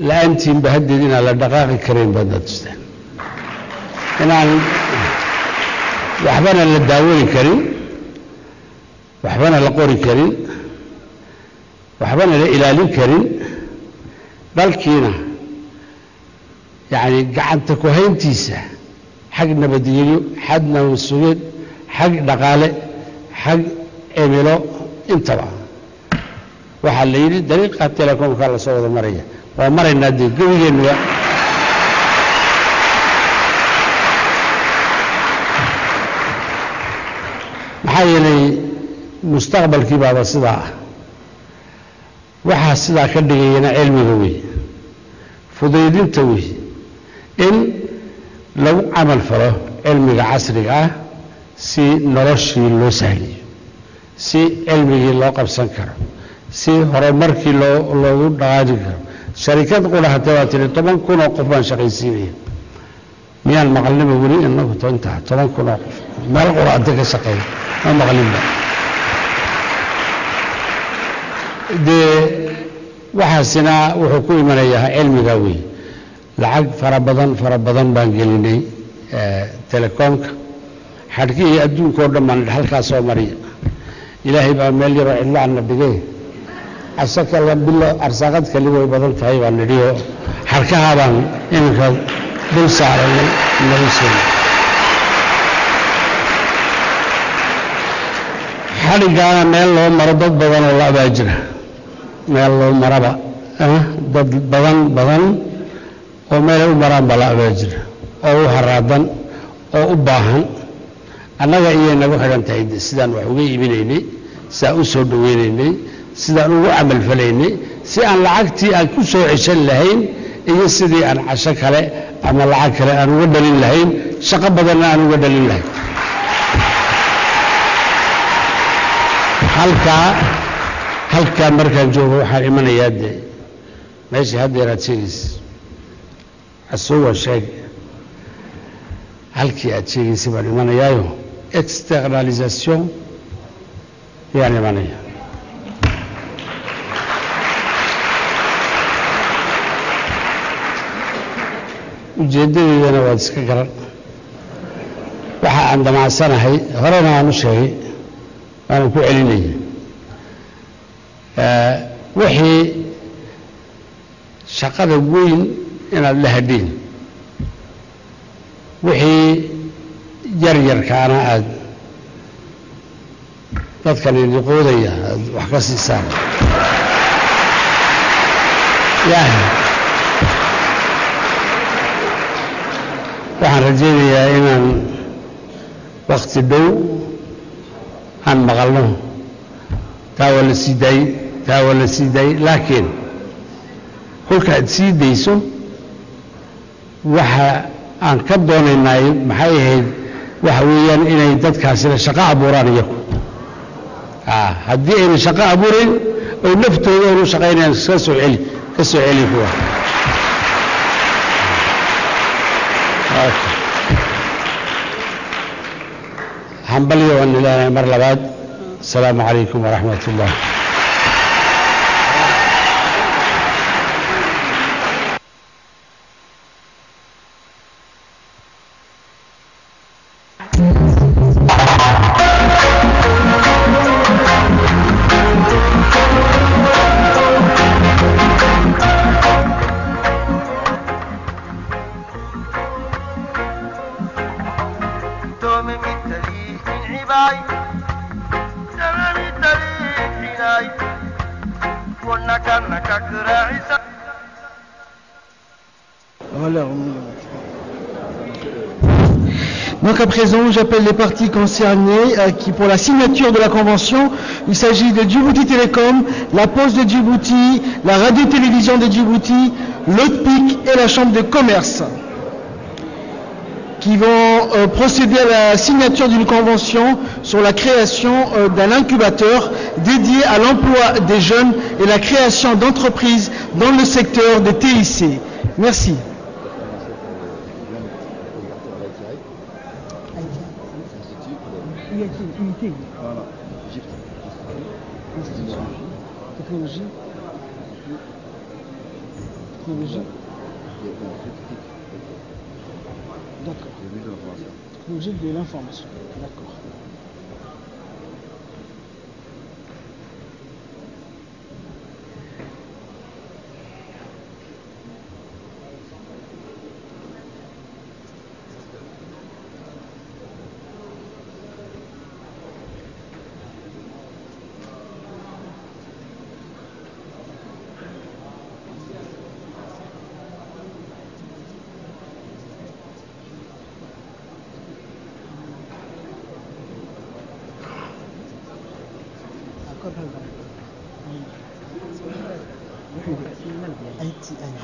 la-aantiinba haddeed inaan la dhaqaaqi karayn baadna tusteen inaan waxbana la daawoni karin waxbana la qori karin waxbana la ilaalin karin dalkiina يعني قعدت كوهينتيسة حق نبديلو حدنا والسويد حق دقالة حق إيميلو انتبه وحليلي دليل قد لكم قال صوت المرية ومري النادي قوي إنه محايلي مستقبل كبابة صداع وحا الصداع كدقينا علمي قوي فضيلين توي إن لو عمل فله علمي عصري سي نرشي لو سهلي سي علمي لو قبسن كرو سي هرمركي لو دعاجي كرو شركات قولها تواتري طبعا كونوا قفان شقيسيني ميان مغلب يقولي إنه انتهى طبعا كونوا قف ما القرآن تك شقي ما مغلب دي وحسنا وحكومي من ايها علمي قوي لعق فربضان بانجليني تليكومك حركي ادون كوردمان halka Soomaaliya ilaahay baa meel yaroo cidlo aan na dhigay casho kale bilo arsaaqad kali way badan tahay baan nidhiyo xarkaha baan iminka dul saaranay nolosheena xadhigaana meel loo maro dad badan oo la abaa jira meel loo maraba dad badan oo meelay u maraan baa la abaa jira oo u haraadan oo u baahan annaga iyay nagu xidhan tahay sidaan wax uga iibinaynay sidaan u soo dhaweynaynay sidaan ugu camal falaynay si aan lacagtii aan ku soo ceshan lahayn iyo sidii aan casho kale ama lacag kale aan uga dhalin lahayn shaqo badanna aan uga dhalin lahayn halkaa markaan joogo waxaan imanayaa dee meeshii haddeer aad sheegaysa asuwa sheeg halkii aad sheegaysa baan imanayaayo externalisation yaan imanaya ujeeddadeydana waad iska garan waxa aan damacsanahay horena aan u sheegay waana ku celinaya wixii shaqada weyn inaad la hadhiin wixii yaryarkaana aad dadkan idiqoodaya aad wax ka siisaan waxaan rajaynayaa inaan wakti dhow aan maqalno taa waa la sii daayey taa waa la sii daayey laakiin kolka aad sii dayso waxa aan ka doonaynay maxay ahayd waxa weeyaan inay dadkaasina shaqo abuuraan iyagu haddii ayna shaqo abuurayn oy naftooda aynu shaqaynayaan ka soo celi kuwa hambalyo waan ilaahay mar labaad asalaamu calaykum waraxmat ullah Donc à présent, j'appelle les parties concernées qui pour la signature de la convention. Il s'agit de Djibouti Télécom, la Poste de Djibouti, la Radio-Télévision de Djibouti, l'OTPIC et la Chambre de commerce, qui vont procéder à la signature d'une convention sur la création d'un incubateur dédié à l'emploi des jeunes et la création d'entreprises dans le secteur des TIC. Merci. D'accord. Technologie de l'information. D'accord.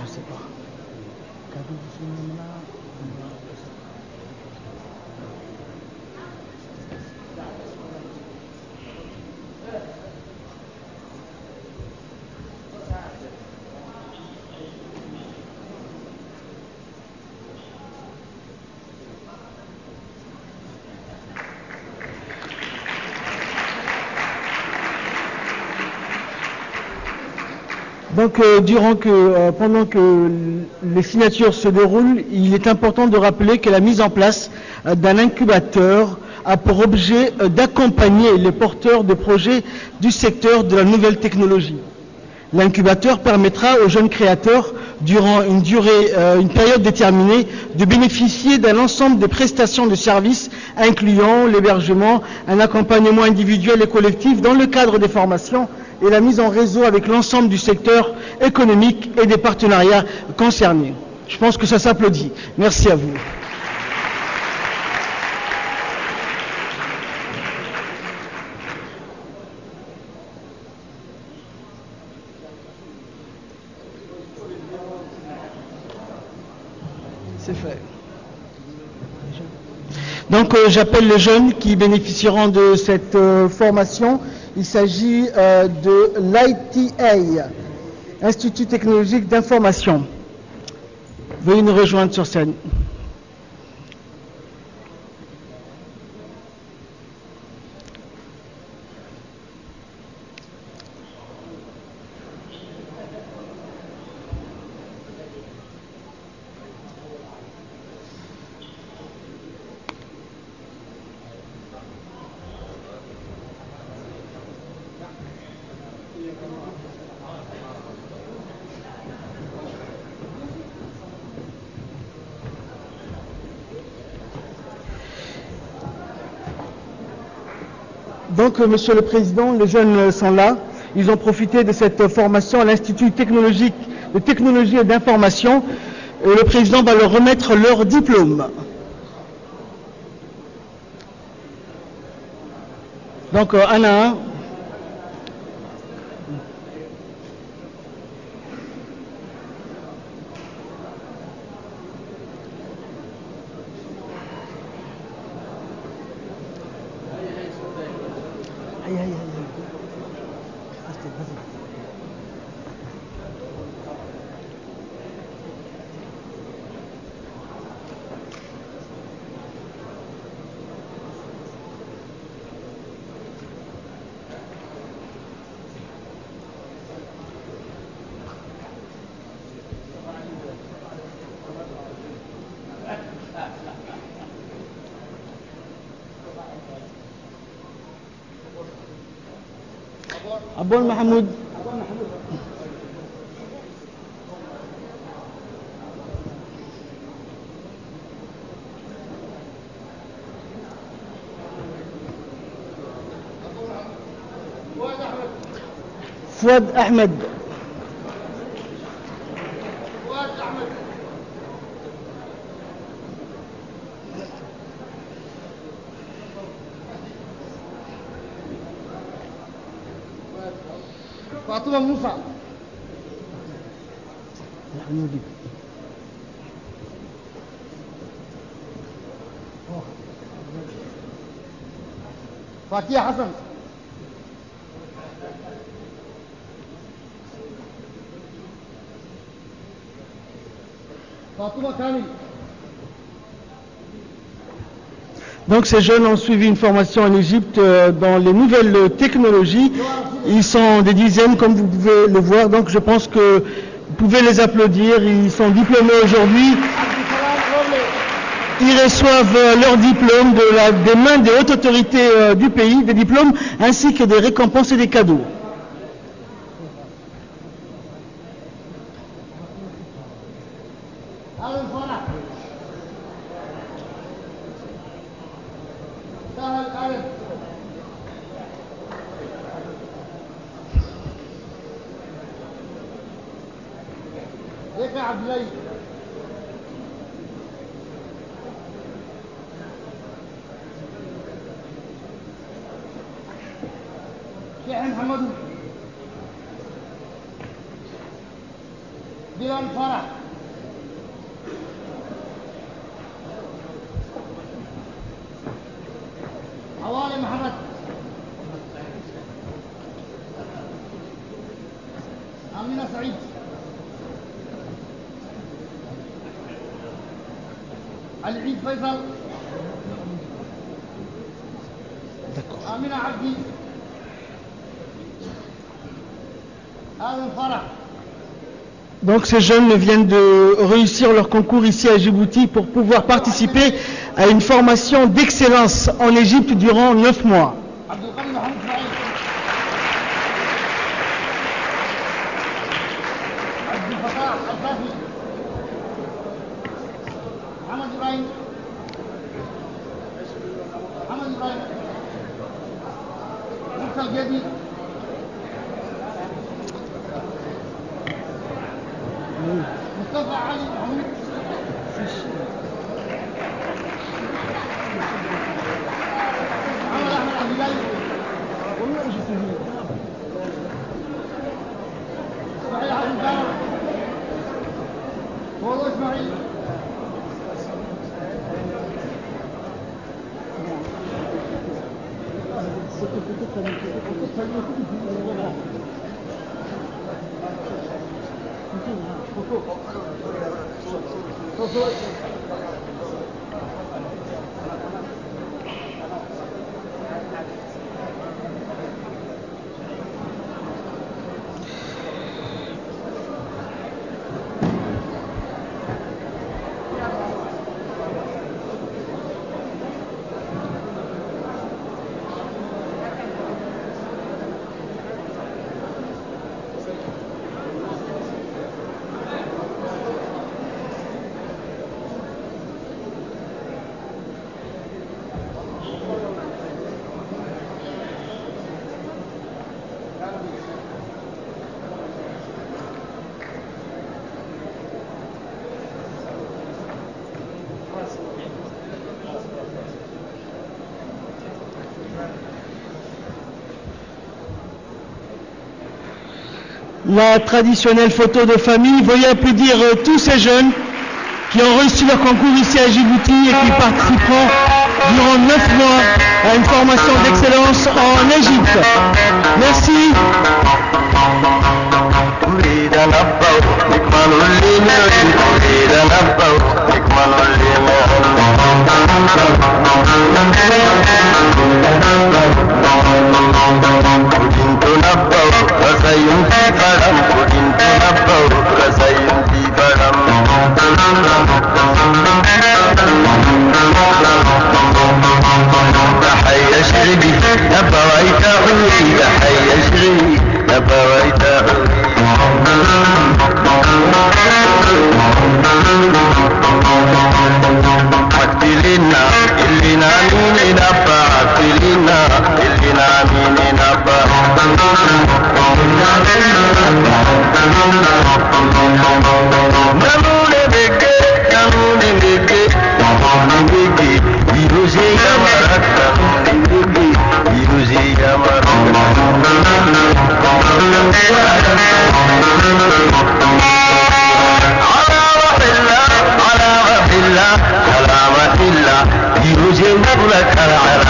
je sais pas. Donc, pendant que les signatures se déroulent, il est important de rappeler que la mise en place d'un incubateur a pour objet d'accompagner les porteurs de projets du secteur de la nouvelle technologie. L'incubateur permettra aux jeunes créateurs, durant une période déterminée, de bénéficier d'un ensemble de prestations de services incluant l'hébergement, un accompagnement individuel et collectif dans le cadre des formations et la mise en réseau avec l'ensemble du secteur économique et des partenariats concernés. Je pense que ça s'applaudit. Merci à vous. C'est fait. Donc j'appelle les jeunes qui bénéficieront de cette formation. Il s'agit de l'ITA, Institut technologique d'information. Veuillez nous rejoindre sur scène. Donc, Monsieur le Président, les jeunes sont là. Ils ont profité de cette formation à l'Institut technologique de technologie et d'information. Et le Président va leur remettre leur diplôme. Donc, un à un. Abol Mahmoud. Fouad Ahmed. Fatima Moussa. Fatia Hassan. Fatima Kamil. Donc ces jeunes ont suivi une formation en Égypte dans les nouvelles technologies. Ils sont des dizaines comme vous pouvez le voir, donc je pense que vous pouvez les applaudir. Ils sont diplômés aujourd'hui. Ils reçoivent leur diplôme des mains des hautes autorités du pays, des diplômes ainsi que des récompenses et des cadeaux. العيد فيصل آمنة عبدي آدم فرح. Donc ces jeunes viennent de réussir leur concours ici à Djibouti pour pouvoir participer à une formation d'excellence en Égypte durant 9 mois. La traditionnelle photo de famille. Veuillez applaudir tous ces jeunes qui ont reçu leur concours ici à Djibouti et qui participeront durant 9 mois à une formation d'excellence en Égypte. Merci. على